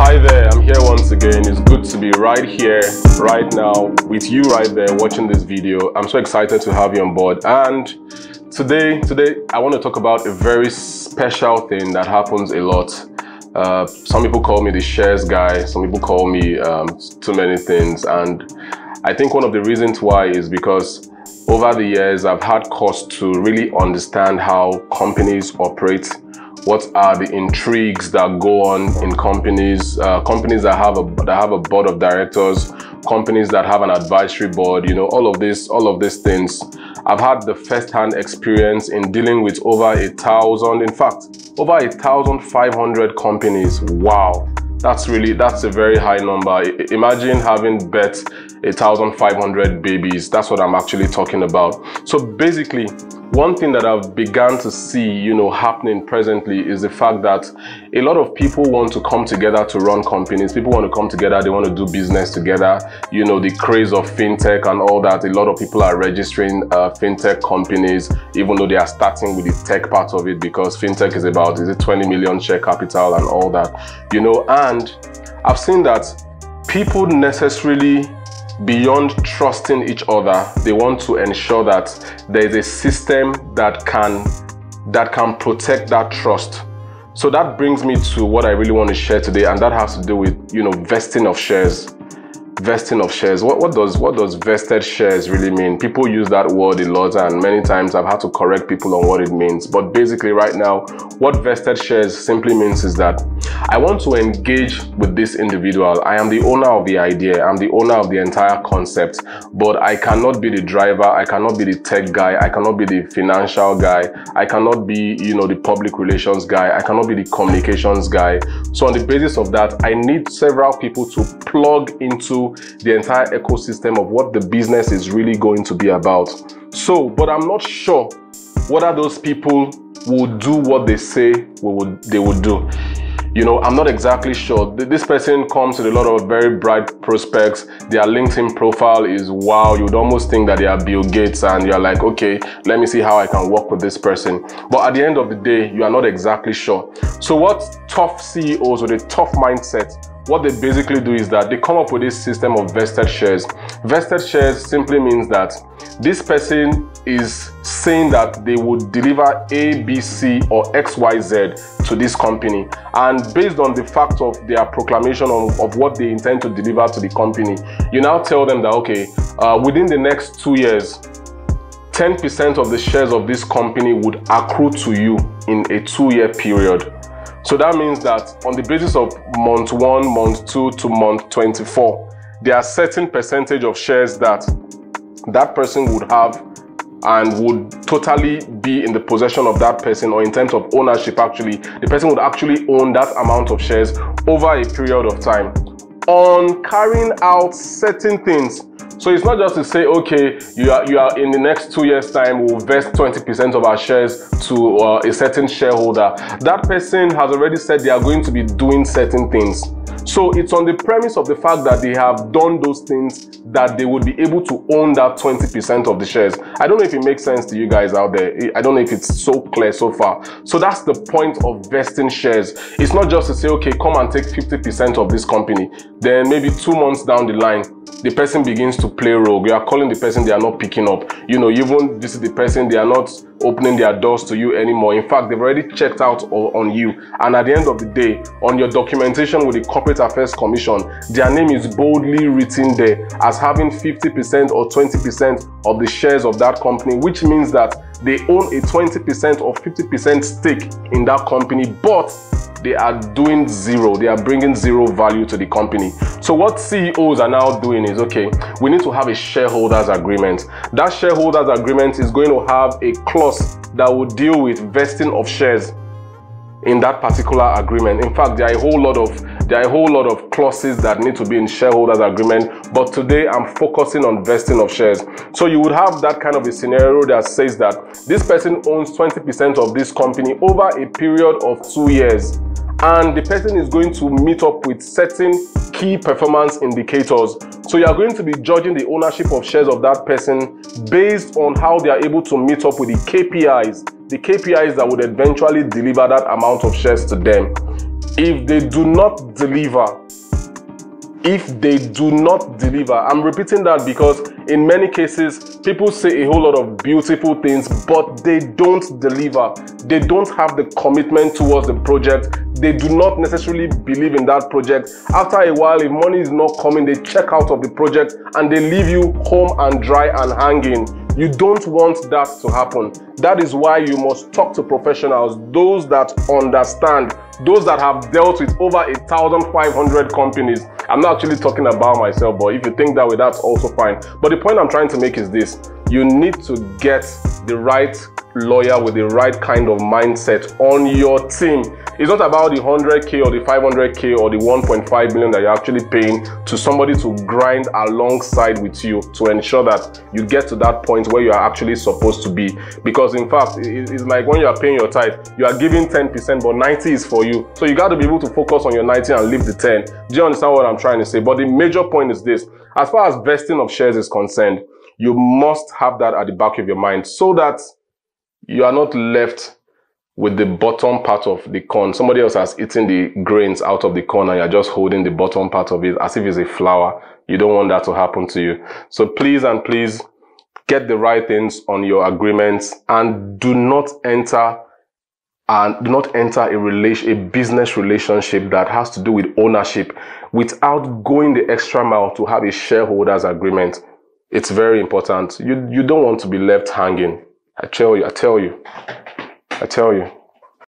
Hi there, I'm here once again. It's good to be right here, right now, with you right there watching this video. I'm so excited to have you on board. And today I want to talk about a very special thing that happens a lot. Some people call me the shares guy, some people call me too many things. And I think one of the reasons why is because over the years, I've had cause to really understand how companies operate. What are the intrigues that go on in companies? Companies that have a board of directors, companies that have an advisory board. You know, all of these things. I've had the first-hand experience in dealing with over 1,000, in fact, over 1,500 companies. Wow, that's a very high number. Imagine having bet 1,500 babies. That's what I'm actually talking about. So basically, one thing that I've begun to see, happening presently is the fact that a lot of people want to come together to run companies. People want to come together, they want to do business together. The craze of fintech and all that. A lot of people are registering fintech companies, even though they are starting with the tech part of it, because fintech is about, 20 million share capital and all that, and I've seen that people necessarily, beyond trusting each other, they want to ensure that there is a system that can protect that trust. So that brings me to what I really want to share today, and that has to do with vesting of shares. Vesting of shares. What does vested shares really mean? People use that word a lot, and many times I've had to correct people on what it means. But basically right now, what vested shares simply means is that I want to engage with this individual. I am the owner of the idea. I'm the owner of the entire concept, but I cannot be the driver. I cannot be the tech guy. I cannot be the financial guy. I cannot be, the public relations guy. I cannot be the communications guy. So on the basis of that, I need several people to plug into the entire ecosystem of what the business is really going to be about. So, but I'm not sure whether those people will do what they say they would do. I'm not exactly sure. This person comes with a lot of very bright prospects. Their LinkedIn profile is wow. You would almost think that they are Bill Gates, and you're like, okay, let me see how I can work with this person. But at the end of the day, you are not exactly sure. So what tough CEOs with a tough mindset, what they basically do is that they come up with this system of vested shares. Vested shares simply means that this person is saying that they would deliver A, B, C, or X, Y, Z to this company. And based on the fact of their proclamation of what they intend to deliver to the company, you now tell them that, okay, within the next 2 years, 10% of the shares of this company would accrue to you in a 2-year period. So that means that on the basis of month 1, month 2 to month 24, there are certain percentage of shares that that person would have and would totally be in the possession of that person, or in terms of ownership, actually, the person would actually own that amount of shares over a period of time on carrying out certain things. So it's not just to say, okay, you are in the next 2 years' time, we'll vest 20% of our shares to a certain shareholder. That person has already said they are going to be doing certain things. So it's on the premise of the fact that they have done those things that they would be able to own that 20% of the shares. I don't know if it makes sense to you guys out there. I don't know if it's so clear so far. So that's the point of vesting shares. It's not just to say, okay, come and take 50% of this company. Then maybe 2 months down the line, the person begins to play rogue. You are calling the person, they are not picking up. Even this is the person, they are not opening their doors to you anymore. In fact, they've already checked out on you. And at the end of the day, on your documentation with the Corporate Affairs Commission, their name is boldly written there as having 50% or 20% of the shares of that company, which means that they own a 20% or 50% stake in that company, but they are doing zero. They are bringing zero value to the company. So what CEOs are now doing is, okay, we need to have a shareholders agreement. That shareholders agreement is going to have a clause that will deal with vesting of shares in that particular agreement. In fact, there are a whole lot of clauses that need to be in shareholders agreement, but today I'm focusing on vesting of shares. So you would have that kind of a scenario that says that this person owns 20% of this company over a period of 2 years, and the person is going to meet up with certain key performance indicators. So you are going to be judging the ownership of shares of that person based on how they are able to meet up with the KPIs that would eventually deliver that amount of shares to them. if they do not deliver, I'm repeating that because in many cases, people say a whole lot of beautiful things, but they don't deliver. They don't have the commitment towards the project. They do not necessarily believe in that project. After a while, if money is not coming, they check out of the project and they leave you home and dry and hanging. You don't want that to happen. That is why you must talk to professionals, those that understand, those that have dealt with over 1,500 companies. I'm not actually talking about myself, but if you think that way, that's also fine. But the point I'm trying to make is this: you need to get the right lawyer with the right kind of mindset on your team. It's not about the 100K or the 500K or the 1.5 million that you're actually paying to somebody to grind alongside with you to ensure that you get to that point where you are actually supposed to be. Because in fact, it's like when you are paying your tithe, you are giving 10%, but 90 is for you. So you got to be able to focus on your 90 and leave the 10. Do you understand what I'm trying to say? But the major point is this: as far as vesting of shares is concerned, you must have that at the back of your mind so that you are not left with the bottom part of the corn. Somebody else has eaten the grains out of the corn and you're just holding the bottom part of it as if it's a flour. You don't want that to happen to you. So please and please get the right things on your agreements, and do not enter a business relationship that has to do with ownership without going the extra mile to have a shareholders agreement. It's very important. You don't want to be left hanging. I tell you.